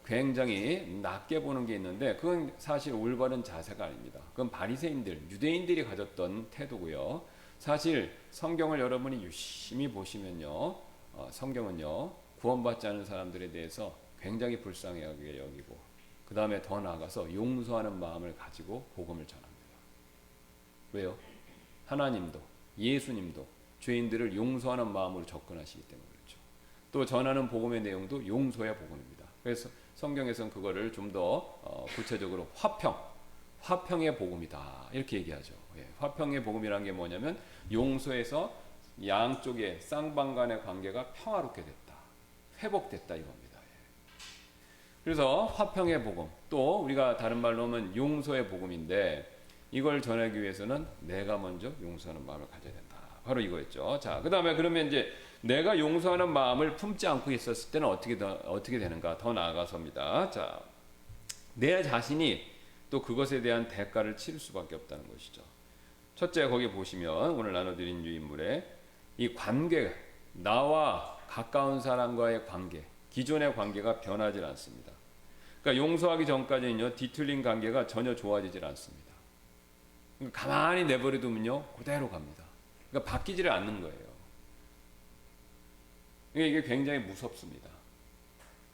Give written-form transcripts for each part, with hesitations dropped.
굉장히 낮게 보는 게 있는데 그건 사실 올바른 자세가 아닙니다. 그건 바리새인들, 유대인들이 가졌던 태도고요. 사실 성경을 여러분이 유심히 보시면요, 성경은요 구원받지 않은 사람들에 대해서 굉장히 불쌍하게 여기고 그 다음에 더 나아가서 용서하는 마음을 가지고 복음을 전합니다. 왜요? 하나님도 예수님도 죄인들을 용서하는 마음으로 접근하시기 때문에 그렇죠. 또 전하는 복음의 내용도 용서의 복음입니다. 그래서 성경에서는 그거를 좀 더 구체적으로 화평의 복음이다 이렇게 얘기하죠. 예, 화평의 복음이란 게 뭐냐면 용서에서 양쪽의 쌍방 간의 관계가 평화롭게 됐다, 회복됐다 이겁니다. 예. 그래서 화평의 복음, 또 우리가 다른 말로 하면 용서의 복음인데 이걸 전하기 위해서는 내가 먼저 용서하는 마음을 가져야 된다. 바로 이거였죠. 자, 그 다음에 그러면 이제 내가 용서하는 마음을 품지 않고 있었을 때는 어떻게 되는가? 더 나아가서입니다. 자, 내 자신이 또 그것에 대한 대가를 치를 수밖에 없다는 것이죠. 첫째, 거기 보시면 오늘 나눠드린 유인물에 이 관계, 나와 가까운 사람과의 관계, 기존의 관계가 변하지 않습니다. 그러니까 용서하기 전까지는요, 뒤틀린 관계가 전혀 좋아지질 않습니다. 가만히 내버려두면요 그대로 갑니다. 그러니까 바뀌지를 않는 거예요. 이게 굉장히 무섭습니다.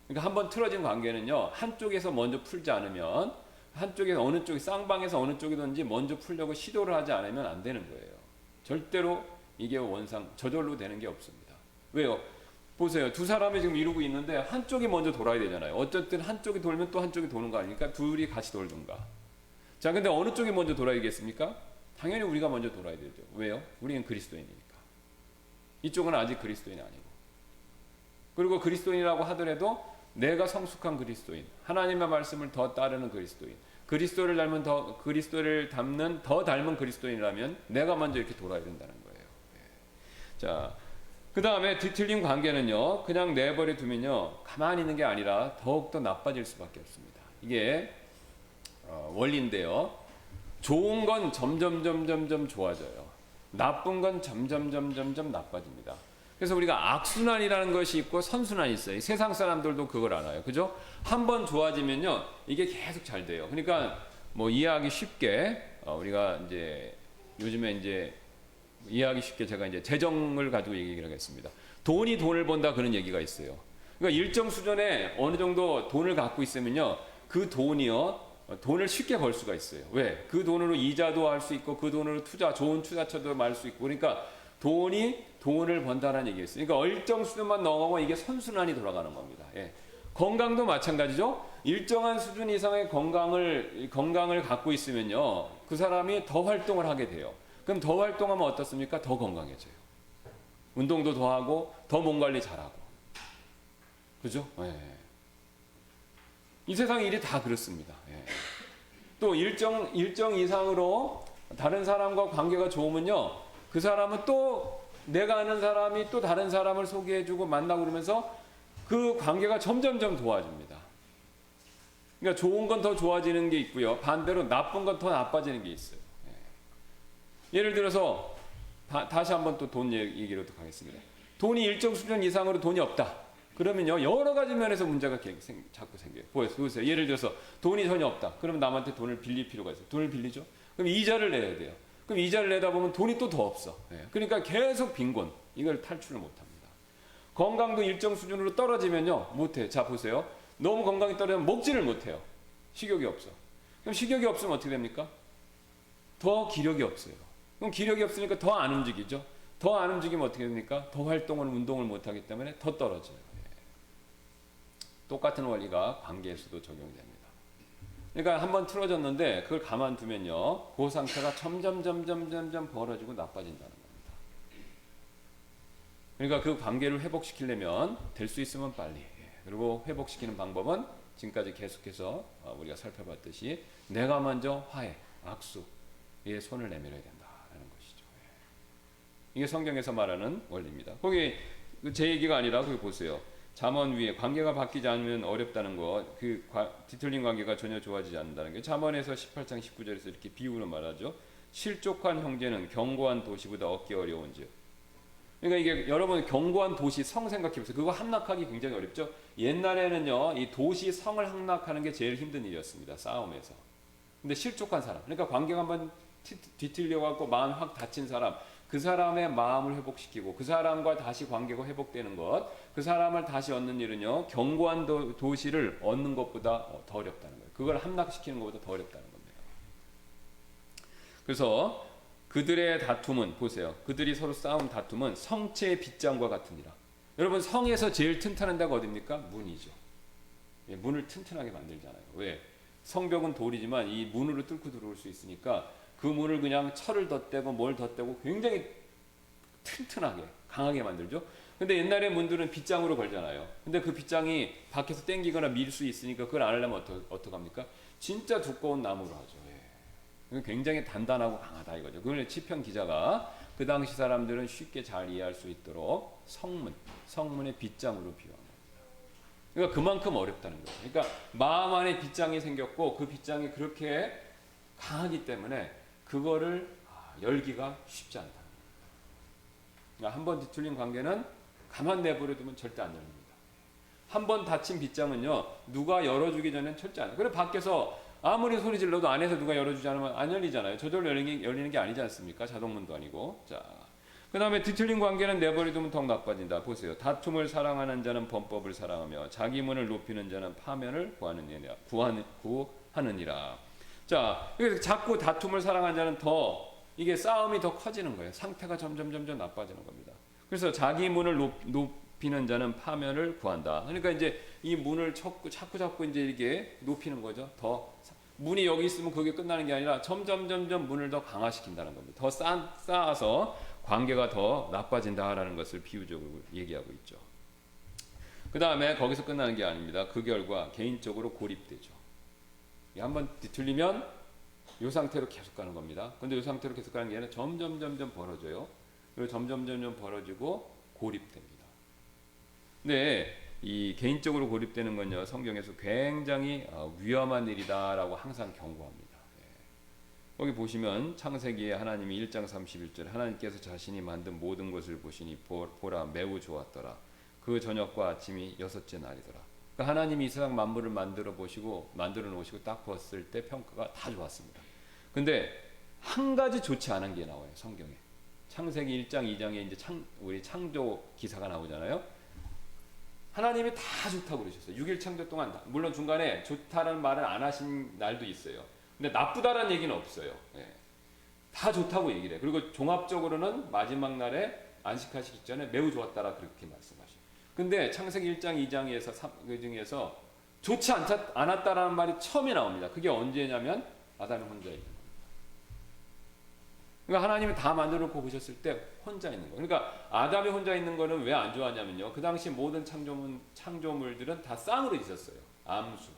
그러니까 한번 틀어진 관계는요 한쪽에서 먼저 풀지 않으면 한쪽에서 어느 쪽이 쌍방에서 어느 쪽이든지 먼저 풀려고 시도를 하지 않으면 안 되는 거예요. 절대로 이게 원상 저절로 되는 게 없습니다. 왜요? 보세요. 두 사람이 지금 이루고 있는데 한쪽이 먼저 돌아야 되잖아요. 어쨌든 한쪽이 돌면 또 한쪽이 도는 거 아닙니까? 둘이 같이 돌든가. 자, 근데 어느 쪽이 먼저 돌아야겠습니까? 당연히 우리가 먼저 돌아야 되죠. 왜요? 우리는 그리스도인이니까. 이쪽은 아직 그리스도인이 아니고. 그리고 그리스도인이라고 하더라도 내가 성숙한 그리스도인, 하나님의 말씀을 더 따르는 그리스도인, 그리스도를 닮는 더 닮은 그리스도인이라면 내가 먼저 이렇게 돌아야 된다는 거예요. 자, 그 다음에 뒤틀린 관계는요, 그냥 내버려 두면요, 가만히 있는 게 아니라 더욱더 나빠질 수밖에 없습니다. 이게 원리인데요. 좋은 건 점점 좋아져요. 나쁜 건 점점 나빠집니다. 그래서 우리가 악순환이라는 것이 있고 선순환이 있어요. 세상 사람들도 그걸 알아요. 그죠? 한번 좋아지면요, 이게 계속 잘 돼요. 그러니까 뭐 이해하기 쉽게 우리가 이제 요즘에 이제 이해하기 쉽게 제가 이제 재정을 가지고 얘기를 하겠습니다. 돈이 돈을 번다 그런 얘기가 있어요. 그러니까 일정 수준의 어느 정도 돈을 갖고 있으면요, 그 돈이요, 돈을 쉽게 벌 수가 있어요. 왜? 그 돈으로 이자도 할 수 있고 그 돈으로 좋은 투자처도 말 수 있고 그러니까 돈이 돈을 번다는 얘기였어요. 그러니까 일정 수준만 넘어가면 이게 선순환이 돌아가는 겁니다. 예. 건강도 마찬가지죠. 일정한 수준 이상의 건강을 갖고 있으면요, 그 사람이 더 활동을 하게 돼요. 그럼 더 활동하면 어떻습니까? 더 건강해져요. 운동도 더 하고 더 몸 관리 잘하고. 그죠? 예. 이 세상 일이 다 그렇습니다. 예. 또 일정 이상으로 다른 사람과 관계가 좋으면요, 그 사람은 또 내가 아는 사람이 또 다른 사람을 소개해주고 만나고 그러면서 그 관계가 점점 도와집니다. 그러니까 좋은 건 더 좋아지는 게 있고요, 반대로 나쁜 건 더 나빠지는 게 있어요. 예. 예를 들어서 다시 한번 또 돈 얘기로 가겠습니다. 돈이 일정 수준 이상으로 돈이 없다. 그러면요, 여러 가지 면에서 문제가 자꾸 생겨요. 보세요. 예를 들어서 돈이 전혀 없다. 그러면 남한테 돈을 빌릴 필요가 있어요. 돈을 빌리죠. 그럼 이자를 내야 돼요. 그럼 이자를 내다 보면 돈이 또 더 없어. 예. 그러니까 계속 빈곤. 이걸 탈출을 못합니다. 건강도 일정 수준으로 떨어지면요, 못해. 자, 보세요. 너무 건강이 떨어지면 먹지를 못해요. 식욕이 없어. 그럼 식욕이 없으면 어떻게 됩니까? 더 기력이 없어요. 그럼 기력이 없으니까 더 안 움직이죠. 더 안 움직이면 어떻게 됩니까? 더 운동을 못하기 때문에 더 떨어져요. 똑같은 원리가 관계에서도 적용됩니다. 그러니까 한번 틀어졌는데 그걸 가만두면요, 그 상태가 점점 벌어지고 나빠진다는 겁니다. 그러니까 그 관계를 회복시키려면 될 수 있으면 빨리, 그리고 회복시키는 방법은 지금까지 계속해서 우리가 살펴봤듯이 내가 먼저 화해, 악수에 손을 내밀어야 된다는 것이죠. 이게 성경에서 말하는 원리입니다. 거기 제 얘기가 아니라 거기 보세요. 잠언 위에 관계가 바뀌지 않으면 어렵다는 거, 뒤틀린 관계가 전혀 좋아지지 않는다는 게 잠언에서 18장 19절에서 이렇게 비유로 말하죠. 실족한 형제는 견고한 도시보다 얻기 어려운즉. 그러니까 이게 여러분 견고한 도시 성 생각해 보세요. 그거 함락하기 굉장히 어렵죠. 옛날에는요, 이 도시 성을 함락하는 게 제일 힘든 일이었습니다. 싸움에서. 근데 실족한 사람, 그러니까 관계가 한번 뒤틀려 갖고 마음이 확 다친 사람, 그 사람의 마음을 회복시키고 그 사람과 다시 관계가 회복되는 것, 그 사람을 다시 얻는 일은요, 견고한 도시를 얻는 것보다 더 어렵다는 거예요. 그걸 함락시키는 것보다 더 어렵다는 겁니다. 그래서 그들의 다툼은, 보세요, 그들이 서로 싸운 다툼은 성체의 빗장과 같으니라. 여러분, 성에서 제일 튼튼한 데가 어딥니까? 문이죠. 예, 문을 튼튼하게 만들잖아요. 왜? 성벽은 돌이지만 이 문으로 뚫고 들어올 수 있으니까 그 문을 그냥 철을 덧대고 뭘 덧대고 굉장히 튼튼하게 강하게 만들죠. 근데 옛날에 문들은 빗장으로 걸잖아요. 근데 그 빗장이 밖에서 땡기거나 밀 수 있으니까 그걸 안 하려면 어떡합니까? 진짜 두꺼운 나무로 하죠. 예. 굉장히 단단하고 강하다 이거죠. 그걸 시편 기자가 그 당시 사람들은 쉽게 잘 이해할 수 있도록 성문의 빗장으로 비유한 겁니다. 그러니까 그만큼 어렵다는 거예요. 그러니까 마음 안에 빗장이 생겼고 그 빗장이 그렇게 강하기 때문에 그거를 열기가 쉽지 않다. 그러니까 한번 뒤틀린 관계는 가만 내버려두면 절대 안 열립니다. 한번 닫힌 빗장은요, 누가 열어주기 전엔 절대 안. 그래 밖에서 아무리 소리 질러도 안에서 누가 열어주지 않으면 안 열리잖아요. 저절로 열리는 게 아니지 않습니까? 자동문도 아니고. 자, 그 다음에 뒤틀린 관계는 내버려두면 더욱 나빠진다. 보세요. 다툼을 사랑하는 자는 범법을 사랑하며 자기 문을 높이는 자는 파면을 구하느니라. 자, 그래서 자꾸 다툼을 사랑하는 자는 더 이게 싸움이 더 커지는 거예요. 상태가 점점 나빠지는 겁니다. 그래서 자기 문을 높이는 자는 파면을 구한다. 그러니까 이제 이 문을 자꾸 이제 이게 높이는 거죠. 더 문이 여기 있으면 그게 끝나는 게 아니라 점점 문을 더 강화시킨다는 겁니다. 더 쌓아서 관계가 더 나빠진다라는 것을 비유적으로 얘기하고 있죠. 그 다음에 거기서 끝나는 게 아닙니다. 그 결과 개인적으로 고립되죠. 한번 뒤틀리면 이 상태로 계속 가는 겁니다. 근데 이 상태로 계속 가는 게 아니라 점점 벌어져요. 그리고 점점 벌어지고 고립됩니다. 근데 이 개인적으로 고립되는 건요, 성경에서 굉장히 위험한 일이다라고 항상 경고합니다. 거기 보시면 창세기에 하나님이 1장 31절 하나님께서 자신이 만든 모든 것을 보시니 보라 매우 좋았더라. 그 저녁과 아침이 6째 날이더라. 그러니까 하나님이 이 세상 만물을 만들어 놓으시고 딱 봤을 때 평가가 다 좋았습니다. 근데 한 가지 좋지 않은 게 나와요, 성경에. 창세기 1장 2장에 이제 우리 창조 기사가 나오잖아요. 하나님이 다 좋다고 그러셨어요. 6일 창조 동안. 물론 중간에 좋다는 말을 안 하신 날도 있어요. 근데 나쁘다라는 얘기는 없어요. 예. 다 좋다고 얘기를 해요. 그리고 종합적으로는 마지막 날에 안식하시기 전에 매우 좋았다라 그렇게 말씀하셔요. 근데 창세기 1장 2장에서 그 중에서 좋지 않았다라는 말이 처음에 나옵니다. 그게 언제냐면 아담이 혼자 있는 겁니다. 그러니까 하나님이 다 만들어 놓고 보셨을 때 혼자 있는 거예요. 그러니까 아담이 혼자 있는 거는 왜 안 좋았냐면요, 그 당시 모든 창조물들은 다 쌍으로 있었어요. 암수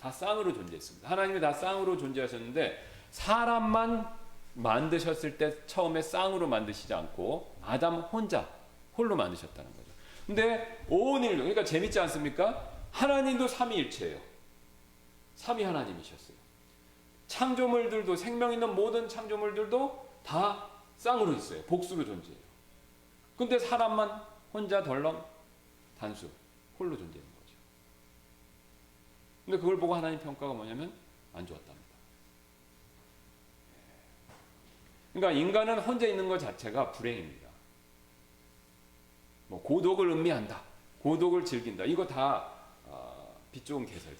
다 쌍으로 존재했습니다. 하나님이 다 쌍으로 존재하셨는데 사람만 만드셨을 때 처음에 쌍으로 만드시지 않고 아담 홀로 만드셨다는 거죠. 근데 온 인류, 그러니까 재밌지 않습니까? 하나님도 삼위일체예요. 삼위 하나님이셨어요. 창조물들도, 생명 있는 모든 창조물들도 다 쌍으로 있어요. 복수로 존재해요. 근데 사람만 혼자 덜렁 단수 홀로 존재하는 거죠. 근데 그걸 보고 하나님 평가가 뭐냐면 안 좋았답니다. 그러니까 인간은 혼자 있는 것 자체가 불행입니다. 뭐 고독을 음미한다, 고독을 즐긴다, 이거 다 빛 좋은 개설이에요.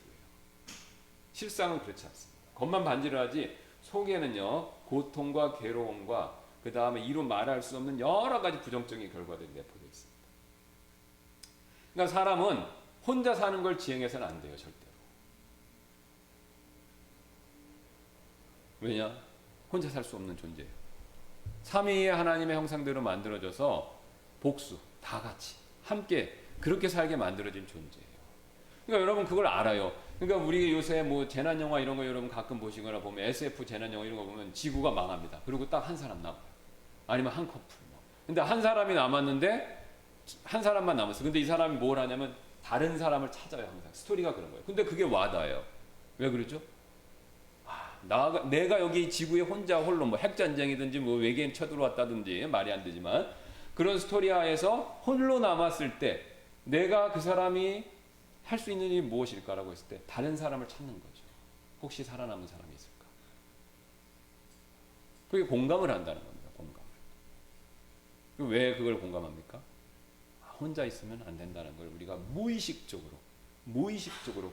실상은 그렇지 않습니다. 겉만 반지를 하지 속에는요, 고통과 괴로움과 그 다음에 이루 말할 수 없는 여러 가지 부정적인 결과들이 내포되어 있습니다. 그러니까 사람은 혼자 사는 걸 지향해서는 안 돼요, 절대로. 왜냐? 혼자 살 수 없는 존재예요. 삼위의 하나님의 형상대로 만들어져서 복수, 다 같이 함께 그렇게 살게 만들어진 존재예요. 그러니까 여러분 그걸 알아요. 그러니까 우리 요새 뭐 재난 영화 이런 거 여러분 가끔 보시거나 보면 SF 재난 영화 이런 거 보면 지구가 망합니다. 그리고 딱 한 사람 남아요. 아니면 한 커플. 근데 한 사람이 남았는데 한 사람만 남았어. 근데 이 사람이 뭘 하냐면 다른 사람을 찾아요, 항상. 스토리가 그런 거예요. 근데 그게 와닿아요. 왜 그러죠? 내가 여기 지구에 혼자 홀로 뭐 핵전쟁이든지 뭐 외계인 쳐들어왔다든지 말이 안 되지만 그런 스토리 하에서 홀로 남았을 때 내가 그 사람이 할 수 있는 일이 무엇일까라고 했을 때 다른 사람을 찾는 거죠. 혹시 살아남은 사람이 있을까? 그게 공감을 한다는 겁니다. 공감을. 왜 그걸 공감합니까? 혼자 있으면 안 된다는 걸 우리가 무의식적으로,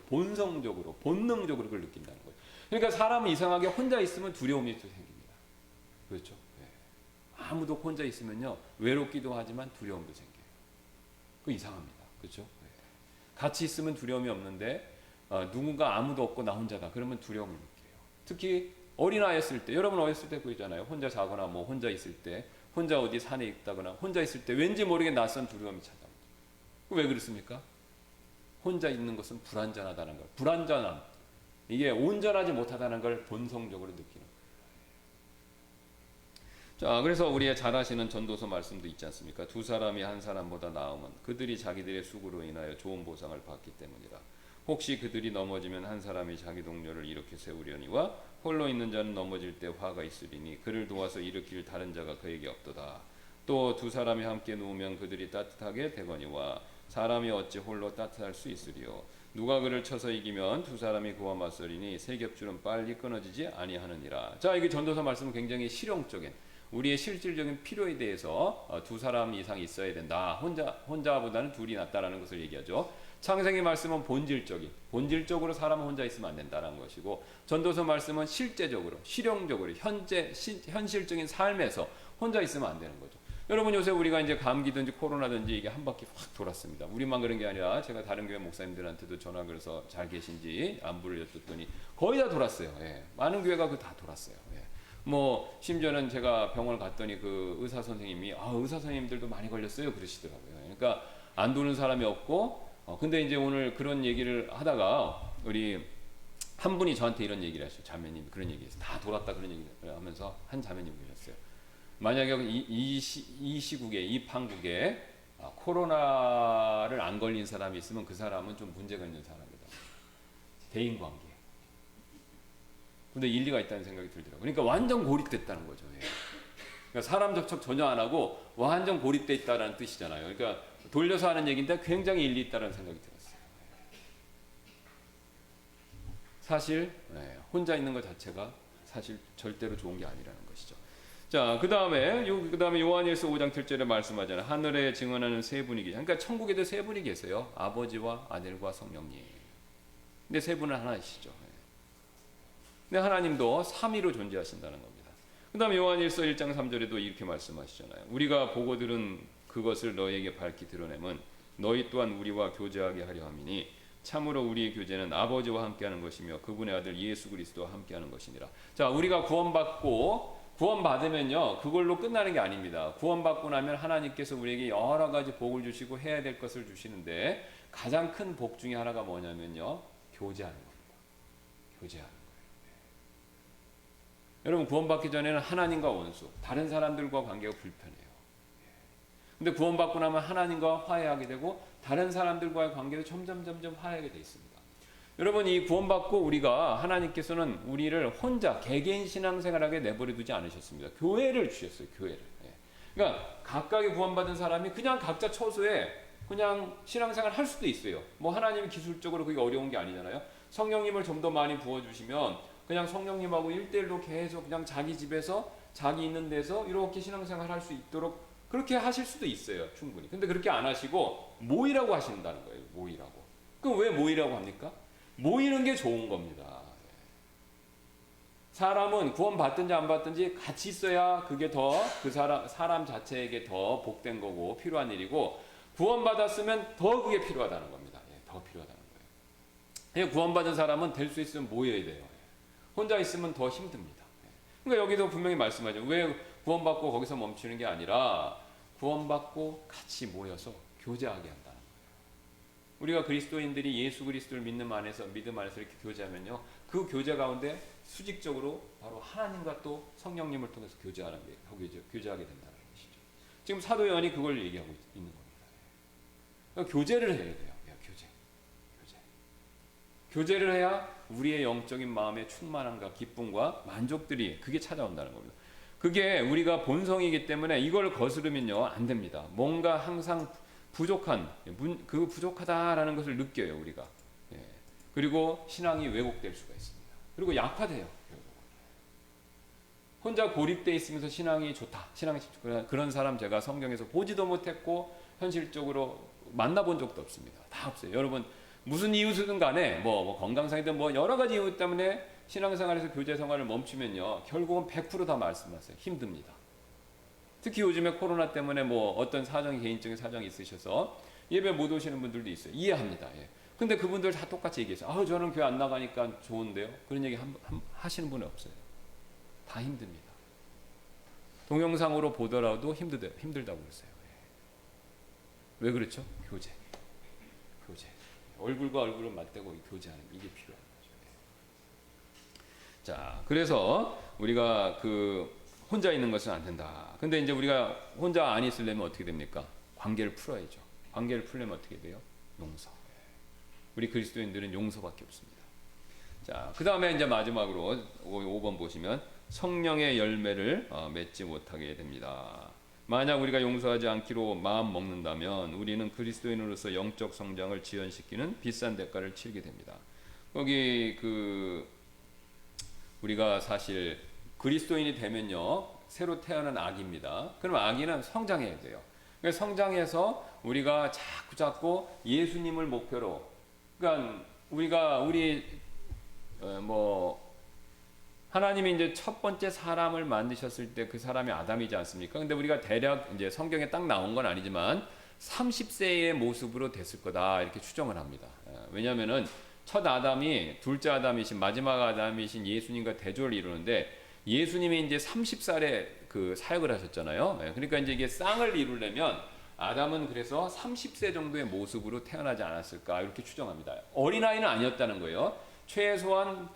본성적으로, 본능적으로 그걸 느낀다는 거예요. 그러니까 사람은 이상하게 혼자 있으면 두려움이 또 생깁니다. 그렇죠? 네. 아무도 혼자 있으면요 외롭기도 하지만 두려움도 생겨요. 그 이상합니다. 그렇죠? 네. 같이 있으면 두려움이 없는데 누군가 아무도 없고 나 혼자다. 그러면 두려움을 느껴요. 특히 어린아이였을 때, 여러분 어렸을 때 그러잖아요. 혼자 자거나 뭐 혼자 있을 때, 혼자 어디 산에 있다거나 혼자 있을 때 왠지 모르게 낯선 두려움이 찾아옵니다. 왜 그렇습니까? 혼자 있는 것은 불완전하다는 걸, 불완전함, 이게 온전하지 못하다는 걸 본성적으로 느끼는 거예요. 자, 그래서 우리의 잘 아시는 전도서 말씀도 있지 않습니까? 두 사람이 한 사람보다 나으면 그들이 자기들의 수고로 인하여 좋은 보상을 받기 때문이라. 혹시 그들이 넘어지면 한 사람이 자기 동료를 일으켜 세우려니와 홀로 있는 자는 넘어질 때 화가 있으리니 그를 도와서 일으킬 다른 자가 그에게 없도다. 또 두 사람이 함께 누우면 그들이 따뜻하게 되거니와 사람이 어찌 홀로 따뜻할 수 있으리요. 누가 그를 쳐서 이기면 두 사람이 그와 맞서리니 세 겹줄은 빨리 끊어지지 아니하느니라. 자, 이게 전도서 말씀은 굉장히 실용적인 우리의 실질적인 필요에 대해서 두 사람 이상 있어야 된다. 혼자보다는 둘이 낫다라는 것을 얘기하죠. 창세기 말씀은 본질적으로 사람은 혼자 있으면 안 된다는 것이고, 전도서 말씀은 실제적으로, 실용적으로, 현실적인 삶에서 혼자 있으면 안 되는 거죠. 여러분 요새 우리가 이제 감기든지 코로나든지 이게 한 바퀴 확 돌았습니다. 우리만 그런 게 아니라 제가 다른 교회 목사님들한테도 전화 걸어서 잘 계신지 안부를 여쭙더니 거의 다 돌았어요. 예. 많은 교회가 그 다 돌았어요. 예. 뭐 심지어는 제가 병원을 갔더니 그 의사 선생님이 의사 선생님들도 많이 걸렸어요 그러시더라고요. 그러니까 안 도는 사람이 없고 근데 이제 오늘 그런 얘기를 하다가 우리 한 분이 저한테 이런 얘기를 하셨어요. 자매님 그런 얘기했어요. 다 돌았다 그런 얘기를 하면서 한 자매님 계셨어요. 만약에 이 시국에 이 판국에 코로나를 안 걸린 사람이 있으면 그 사람은 좀 문제가 있는 사람이다. 대인관계. 근데 일리가 있다는 생각이 들더라고요. 그러니까 완전 고립됐다는 거죠. 예. 그러니까 사람 접촉 전혀 안 하고 완전 고립돼 있다는 뜻이잖아요. 그러니까 돌려서 하는 얘기인데 굉장히 일리 있다는 생각이 들었어요. 사실 혼자 있는 것 자체가 사실 절대로 좋은 게 아니라는 것이죠. 자, 그 다음에 요한일서 5장 7절에 말씀하잖아요. 하늘에 증언하는 세 분이 계세요. 그러니까 천국에도 세 분이 계세요. 아버지와 아들과 성령님. 근데 세 분은 하나이시죠. 근데 하나님도 삼위로 존재하신다는 겁니다. 그 다음에 요한일서 1장 3절에도 이렇게 말씀하시잖아요. 우리가 보고 들은 그것을 너희에게 밝히 드러내면 너희 또한 우리와 교제하게 하려 함이니 참으로 우리의 교제는 아버지와 함께하는 것이며 그분의 아들 예수 그리스도와 함께하는 것이니라. 자, 우리가 구원받으면요 그걸로 끝나는 게 아닙니다. 구원받고 나면 하나님께서 우리에게 여러 가지 복을 주시고 해야 될 것을 주시는데 가장 큰 복 중에 하나가 뭐냐면요 교제하는 겁니다. 교제하는 거예요. 여러분 구원받기 전에는 하나님과 원수, 다른 사람들과 관계가 불편해요. 근데 구원받고 나면 하나님과 화해하게 되고 다른 사람들과의 관계도 점점 화해하게 돼 있습니다. 여러분 이 구원받고 우리가 하나님께서는 우리를 혼자 개개인 신앙생활하게 내버려 두지 않으셨습니다. 교회를 주셨어요. 교회를. 그러니까 각각의 구원받은 사람이 그냥 각자 처소에 그냥 신앙생활 할 수도 있어요. 뭐 하나님이 기술적으로 그게 어려운 게 아니잖아요. 성령님을 좀 더 많이 부어주시면 그냥 성령님하고 1대1로 계속 그냥 자기 집에서 자기 있는 데서 이렇게 신앙생활 할 수 있도록 그렇게 하실 수도 있어요. 충분히. 근데 그렇게 안 하시고 모이라고 하신다는 거예요. 모이라고. 그럼 왜 모이라고 합니까? 모이는 게 좋은 겁니다. 사람은 구원 받든지 안 받든지 같이 있어야 그게 더 그 사람 자체에게 더 복된 거고 필요한 일이고 구원 받았으면 더 그게 필요하다는 겁니다. 더 필요하다는 거예요. 구원받은 사람은 될 수 있으면 모여야 돼요. 혼자 있으면 더 힘듭니다. 그러니까 여기도 분명히 말씀하죠. 왜 구원받고 거기서 멈추는 게 아니라 구원받고 같이 모여서 교제하게 한다는 거예요. 우리가 그리스도인들이 예수 그리스도를 믿음 안에서 이렇게 교제하면요. 그 교제 가운데 수직적으로 바로 하나님과 또 성령님을 통해서 교제하게 된다는 것이죠. 지금 사도 요한이 그걸 얘기하고 있는 겁니다. 그러니까 교제를 해야 돼요. 교제를 해야 우리의 영적인 마음의 충만함과 기쁨과 만족들이 그게 찾아온다는 겁니다. 그게 우리가 본성이기 때문에 이걸 거스르면요 안 됩니다. 뭔가 항상 부족한, 그 부족하다라는 것을 느껴요 우리가. 예. 그리고 신앙이 왜곡될 수가 있습니다. 그리고 약화돼요. 혼자 고립돼 있으면서 신앙이 좋다, 신앙이 그런 사람 제가 성경에서 보지도 못했고 현실적으로 만나본 적도 없습니다. 다 없어요. 여러분 무슨 이유든 간에 뭐 건강상이든 뭐 여러 가지 이유 때문에 신앙생활에서 교제 생활을 멈추면요 결국은 100%다 말씀하세요. 힘듭니다. 특히 요즘에 코로나 때문에 뭐 어떤 사정이 개인적인 사정이 있으셔서 예배 못 오시는 분들도 있어요. 이해합니다. 예. 근데 그분들 다 똑같이 얘기해서 저는 교회 안 나가니까 좋은데요. 그런 얘기 하시는 분은 없어요. 다 힘듭니다. 동영상으로 보더라도 힘들다고 그러세요. 왜 그렇죠? 교제. 얼굴과 얼굴을 맞대고 교제하는 이게 필요한 거죠. 자, 그래서 우리가 혼자 있는 것은 안 된다. 근데 이제 우리가 혼자 안 있으려면 어떻게 됩니까? 관계를 풀어야죠. 관계를 풀려면 어떻게 돼요? 용서. 우리 그리스도인들은 용서밖에 없습니다. 자, 그 다음에 이제 마지막으로 5번 보시면 성령의 열매를 맺지 못하게 됩니다. 만약 우리가 용서하지 않기로 마음 먹는다면 우리는 그리스도인으로서 영적 성장을 지연시키는 비싼 대가를 치르게 됩니다. 거기 우리가 사실 그리스도인이 되면요 새로 태어난 아기입니다. 그럼 아기는 성장해야 돼요. 그래서 성장해서 우리가 자꾸 예수님을 목표로, 그러니까 하나님이 이제 첫 번째 사람을 만드셨을 때 그 사람이 아담이지 않습니까? 근데 우리가 대략 이제 성경에 딱 나온 건 아니지만 30세의 모습으로 됐을 거다 이렇게 추정을 합니다. 왜냐하면은 첫 아담이 둘째 아담이신 마지막 아담이신 예수님과 대조를 이루는데 예수님이 이제 30살에 사역을 하셨잖아요. 그러니까 이제 이게 쌍을 이루려면 아담은 그래서 30세 정도의 모습으로 태어나지 않았을까 이렇게 추정합니다. 어린아이는 아니었다는 거예요. 최소한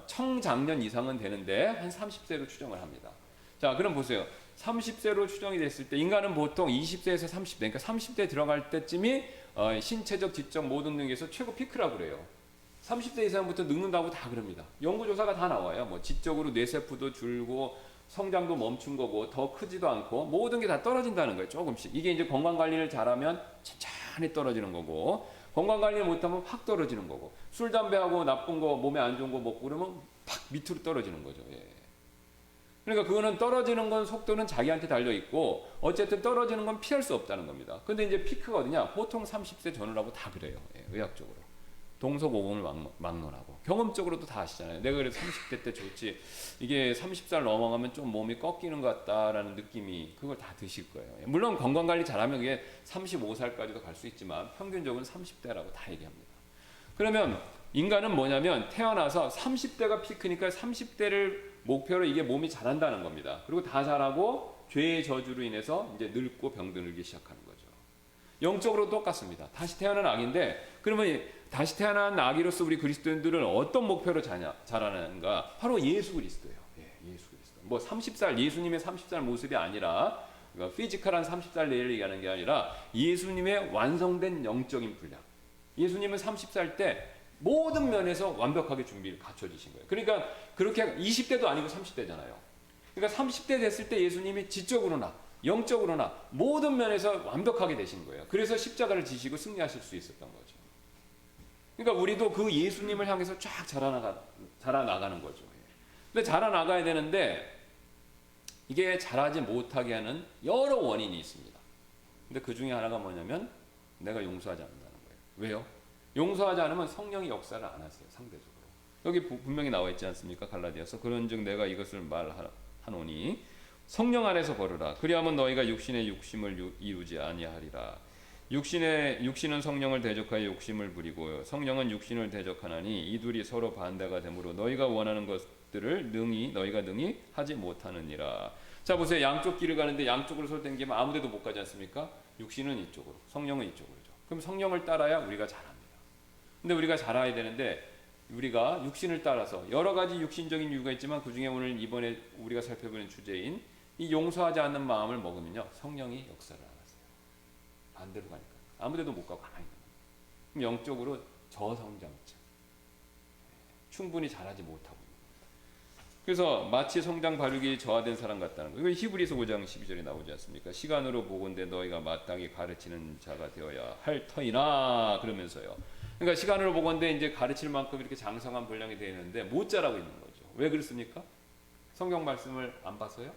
청장년 이상은 되는데 한 30세로 추정을 합니다. 자, 그럼 보세요. 30세로 추정이 됐을 때 인간은 보통 20세에서 30대, 그러니까 30대 들어갈 때쯤이 신체적, 지적 모든 능력에서 최고 피크라고 그래요. 30대 이상부터 늙는다고 다 그럽니다. 연구조사가 다 나와요. 뭐 지적으로 뇌세포도 줄고 성장도 멈춘 거고 더 크지도 않고 모든 게 다 떨어진다는 거예요. 조금씩. 이게 이제 건강관리를 잘하면 천천히 떨어지는 거고 건강관리를 못하면 확 떨어지는 거고 술, 담배하고 나쁜 거 몸에 안 좋은 거 먹고 그러면 팍 밑으로 떨어지는 거죠. 예. 그러니까 그거는 떨어지는 건 속도는 자기한테 달려 있고 어쨌든 떨어지는 건 피할 수 없다는 겁니다. 근데 이제 피크가 어디냐? 보통 30세 전후라고 다 그래요. 예, 의학적으로. 동서고금을 막론하고 경험적으로도 다 아시잖아요. 내가 그래서 30대 때 좋지 이게 30살 넘어가면 좀 몸이 꺾이는 것 같다라는 느낌이 그걸 다 드실 거예요. 물론 건강관리 잘하면 그게 35살까지도 갈 수 있지만 평균적으로 30대라고 다 얘기합니다. 그러면 인간은 뭐냐면 태어나서 30대가 피크니까 30대를 목표로 이게 몸이 자란다는 겁니다. 그리고 다 자라고 죄의 저주로 인해서 이제 늙고 병들기 시작하는 거죠. 영적으로 똑같습니다. 다시 태어난 아기인데 그러면 다시 태어난 아기로서 우리 그리스도인들은 어떤 목표로 자라는가? 바로 예수 그리스도예요. 예, 예수 그리스도. 뭐 30살 예수님의 30살 모습이 아니라 그러니까 피지컬한 30살 내를 얘기하는 게 아니라 예수님의 완성된 영적인 분량. 예수님은 30살 때 모든 면에서 완벽하게 준비를 갖춰주신 거예요. 그러니까 그렇게 20대도 아니고 30대잖아요. 그러니까 30대 됐을 때 예수님이 지적으로나 영적으로나 모든 면에서 완벽하게 되신 거예요. 그래서 십자가를 지시고 승리하실 수 있었던 거죠. 그러니까 우리도 그 예수님을 향해서 쫙 자라나가는 거죠. 근데 자라나가야 되는데 이게 자라지 못하게 하는 여러 원인이 있습니다. 근데 그 중에 하나가 뭐냐면 내가 용서하지 않는다는 거예요. 왜요? 용서하지 않으면 성령이 역사를 안 하세요. 상대적으로. 여기 분명히 나와 있지 않습니까? 갈라디아서 그런즉 내가 이것을 말하노니 성령 안에서 걸으라. 그리하면 너희가 육신의 욕심을 이루지 아니하리라. 육신은 성령을 대적하여 욕심을 부리고 성령은 육신을 대적하나니 이 둘이 서로 반대가 되므로 너희가 원하는 것들을 너희가 능히 하지 못하느니라. 자 보세요. 양쪽 길을 가는데 양쪽으로 서로 당기면 아무데도 못 가지 않습니까? 육신은 이쪽으로, 성령은 이쪽으로죠. 그럼 성령을 따라야 우리가 자랍니다. 근데 우리가 자라야 되는데 우리가 육신을 따라서 여러 가지 육신적인 이유가 있지만 그 중에 오늘 이번에 우리가 살펴보는 주제인 이 용서하지 않는 마음을 먹으면요 성령이 역사를 안 하세요. 반대로 가니까 아무데도 못 가고 가만히 있는 거예요. 그럼 영적으로 저성장증, 충분히 자라지 못하고 있는 겁니다. 그래서 마치 성장 발육이 저하된 사람 같다는 거. 이거 히브리서 5장 12절에 나오지 않습니까? 시간으로 보건대 너희가 마땅히 가르치는 자가 되어야 할 터이나 그러면서요. 그러니까 시간으로 보건대 이제 가르칠 만큼 이렇게 장성한 분량이 되는데 못 자라고 있는 거죠. 왜 그렇습니까? 성경 말씀을 안 봐서요?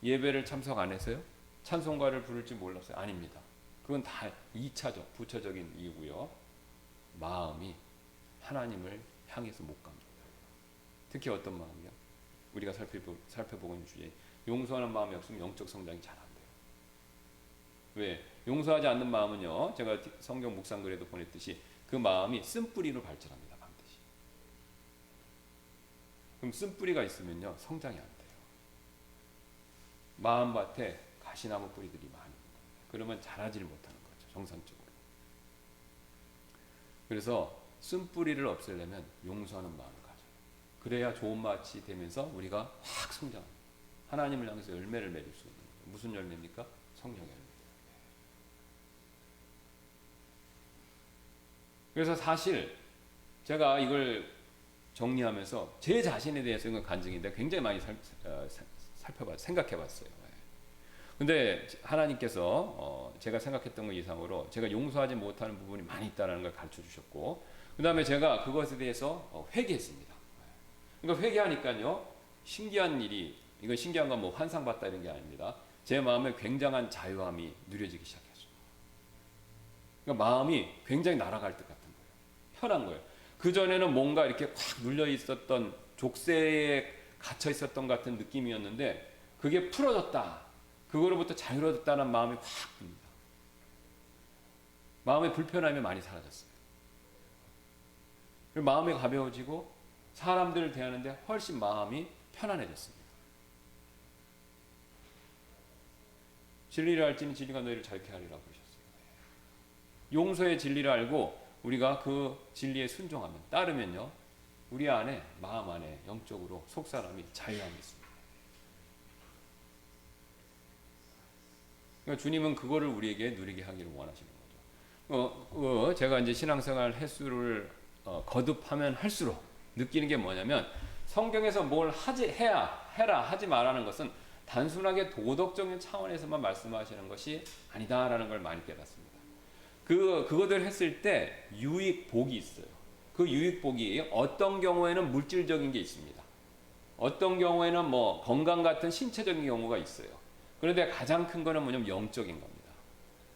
예배를 참석 안 해서요? 찬송가를 부를지 몰랐어요? 아닙니다. 그건 다 2차적, 부차적인 이유고요. 마음이 하나님을 향해서 못 갑니다. 특히 어떤 마음이요? 우리가 살펴보고 있는 주제, 용서하는 마음이 없으면 영적 성장이 잘 안 돼요. 왜? 용서하지 않는 마음은요, 제가 성경 묵상글에도 보냈듯이 그 마음이 쓴뿌리로 발전합니다. 반드시. 그럼 쓴뿌리가 있으면요, 성장이 안 돼요. 마음밭에 가시나무 뿌리들이 많이 있는 거예요. 그러면 자라지를 못하는 거죠, 정상적으로. 그래서 쓴뿌리를 없애려면 용서하는 마음을 가져요. 그래야 좋은 맛이 되면서 우리가 확 성장합니다. 하나님을 향해서 열매를 맺을 수 있는 거예요. 무슨 열매입니까? 성령 열매. 그래서 사실 제가 이걸 정리하면서 제 자신에 대해서 이건 간증인데 굉장히 많이 생각해봤어요. 근데 하나님께서 제가 생각했던 것 이상으로 제가 용서하지 못하는 부분이 많이 있다는 걸 가르쳐 주셨고, 그 다음에 제가 그것에 대해서 회개했습니다. 그러니까 회개하니까요, 신기한 일이, 이건 신기한 건 뭐 환상봤다 이런 게 아닙니다. 제 마음에 굉장한 자유함이 누려지기 시작했어요. 그러니까 마음이 굉장히 날아갈 것 같은 거예요. 편한 거예요. 그전에는 뭔가 이렇게 확 눌려 있었던 족쇄에 갇혀 있었던 같은 느낌이었는데 그게 풀어졌다. 그거로부터 자유로웠다는 마음이 확 듭니다. 마음의 불편함이 많이 사라졌어요. 그리고 마음이 가벼워지고 사람들을 대하는데 훨씬 마음이 편안해졌습니다. 진리를 알지니 진리가 너희를 자유케 하리라고 그러셨어요. 용서의 진리를 알고 우리가 그 진리에 순종하면, 따르면요, 우리 안에, 마음 안에 영적으로 속사람이 자유함이 있습니다. 그러니까 주님은 그거를 우리에게 누리게 하기를 원하시는 거죠. 제가 이제 신앙생활 횟수를 거듭하면 할수록 느끼는 게 뭐냐면, 성경에서 뭘 해라, 하지 말라는 것은 단순하게 도덕적인 차원에서만 말씀하시는 것이 아니다라는 걸 많이 깨닫습니다. 그거들 했을 때 유익복이 있어요. 그 유익복이 어떤 경우에는 물질적인 게 있습니다. 어떤 경우에는 뭐 건강 같은 신체적인 경우가 있어요. 그런데 가장 큰 거는 뭐냐면 영적인 겁니다.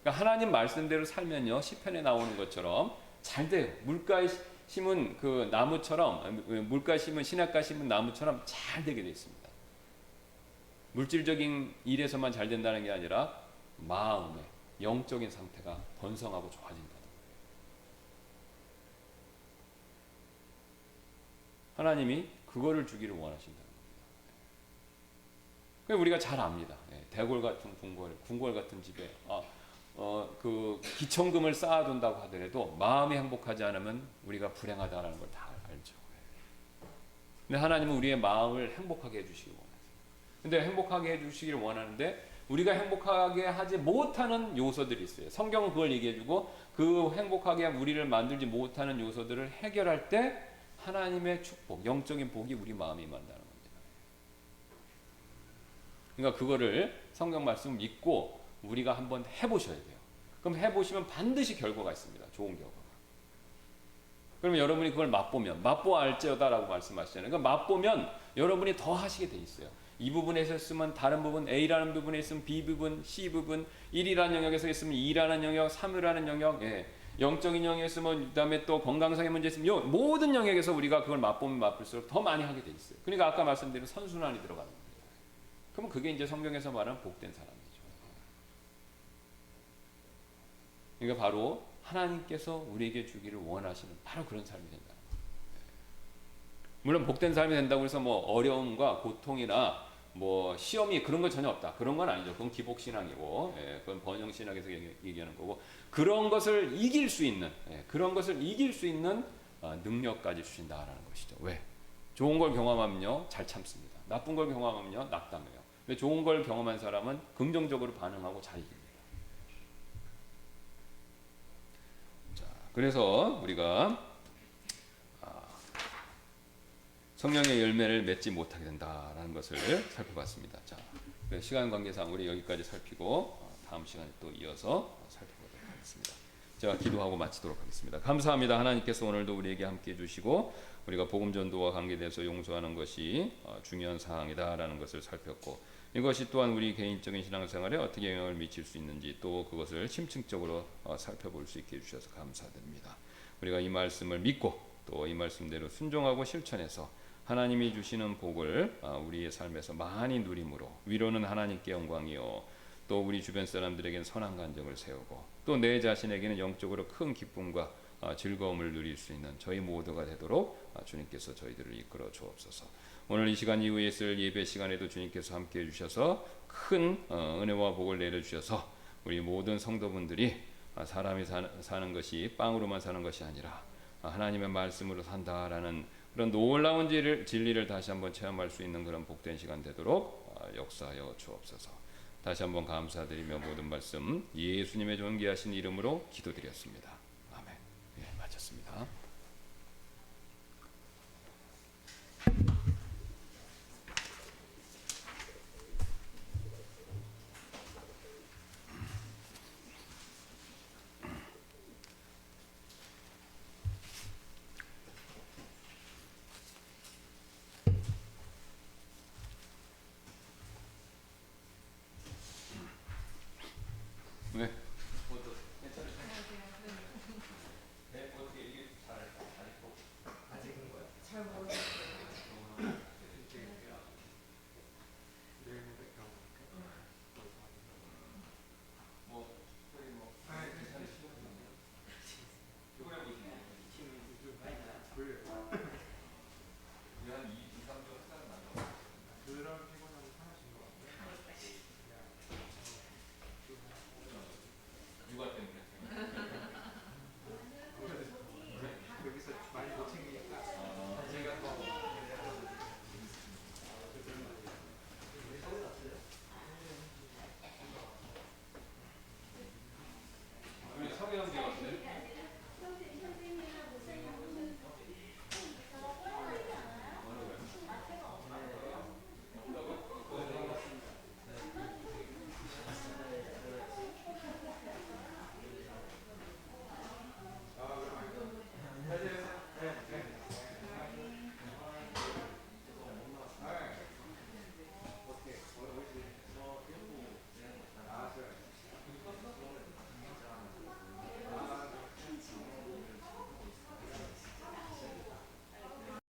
그러니까 하나님 말씀대로 살면요, 시편에 나오는 것처럼 잘 돼요. 물가에 심은 그 나무처럼, 물가에 심은 신학가에 심은 나무처럼 잘 되게 되어 있습니다. 물질적인 일에서만 잘 된다는 게 아니라 마음의 영적인 상태가 번성하고 좋아진다는 거예요. 하나님이 그거를 주기를 원하신다는 겁니다. 그래서 우리가 잘 압니다. 대골 같은 궁궐 같은 집에 그 기천금을 쌓아둔다고 하더라도 마음이 행복하지 않으면 우리가 불행하다는 걸 다 알죠. 근데 하나님은 우리의 마음을 행복하게 해주시기 원하세요. 근데 행복하게 해주시기를 원하는데 우리가 행복하게 하지 못하는 요소들이 있어요. 성경은 그걸 얘기해주고 그 행복하게 우리를 만들지 못하는 요소들을 해결할 때 하나님의 축복, 영적인 복이 우리 마음에 임한다는 겁니다. 그러니까 그거를 성경 말씀 믿고 우리가 한번 해보셔야 돼요. 그럼 해보시면 반드시 결과가 있습니다. 좋은 결과가. 그러면 여러분이 그걸 맛보알지어다라고 말씀하시잖아요. 그러니까 맛보면 여러분이 더 하시게 돼 있어요. 이 부분에서 있으면 다른 부분, A라는 부분에 있으면 B 부분, C 부분, 1이라는 영역에서 있으면 2라는 영역, 3이라는 영역, 영적인 영역에 있으면 그다음에 또 건강상의 문제 있으면 모든 영역에서 우리가 그걸 맛보면 맛볼수록 더 많이 하게 돼 있어요. 그러니까 아까 말씀드린 선순환이 들어가는 겁니다. 그러면 그게 이제 성경에서 말하는 복된 사람이죠. 그러니까 바로 하나님께서 우리에게 주기를 원하시는 바로 그런 삶이 된다는 거예요. 물론 복된 삶이 된다고 해서 뭐 어려움과 고통이나 뭐 시험이 그런 건 전혀 없다. 그런 건 아니죠. 그건 기복신앙이고, 그건 번영신학에서 얘기하는 거고, 그런 것을 이길 수 있는, 능력까지 주신다라는 것이죠. 왜? 좋은 걸 경험하면요 잘 참습니다. 나쁜 걸 경험하면요 낙담해요. 근데 좋은 걸 경험한 사람은 긍정적으로 반응하고 잘 이깁니다. 그래서 우리가 성령의 열매를 맺지 못하게 된다라는 것을 살펴봤습니다. 자, 시간 관계상 우리 여기까지 살피고 다음 시간에 또 이어서 살펴보도록 하겠습니다. 제가 기도하고 마치도록 하겠습니다. 감사합니다. 하나님께서 오늘도 우리에게 함께해 주시고 우리가 복음 전도와 관계돼서 용서하는 것이 중요한 사항이다라는 것을 살폈고 이것이 또한 우리 개인적인 신앙생활에 어떻게 영향을 미칠 수 있는지 또 그것을 심층적으로 살펴볼 수 있게 해주셔서 감사드립니다. 우리가 이 말씀을 믿고 또 이 말씀대로 순종하고 실천해서 하나님이 주시는 복을 우리의 삶에서 많이 누림으로 위로는 하나님께 영광이요 또 우리 주변 사람들에게는 선한 간정을 세우고 또 내 자신에게는 영적으로 큰 기쁨과 즐거움을 누릴 수 있는 저희 모두가 되도록 주님께서 저희들을 이끌어 주옵소서. 오늘 이 시간 이후에 있을 예배 시간에도 주님께서 함께해 주셔서 큰 은혜와 복을 내려주셔서 우리 모든 성도분들이 사람이 사는 것이 빵으로만 사는 것이 아니라 하나님의 말씀으로 산다라는 그런 놀라운 진리를 다시 한번 체험할 수 있는 그런 복된 시간 되도록 역사하여 주옵소서. 다시 한번 감사드리며 모든 말씀 예수님의 존귀하신 이름으로 기도드렸습니다. 아멘. 예, 마쳤습니다.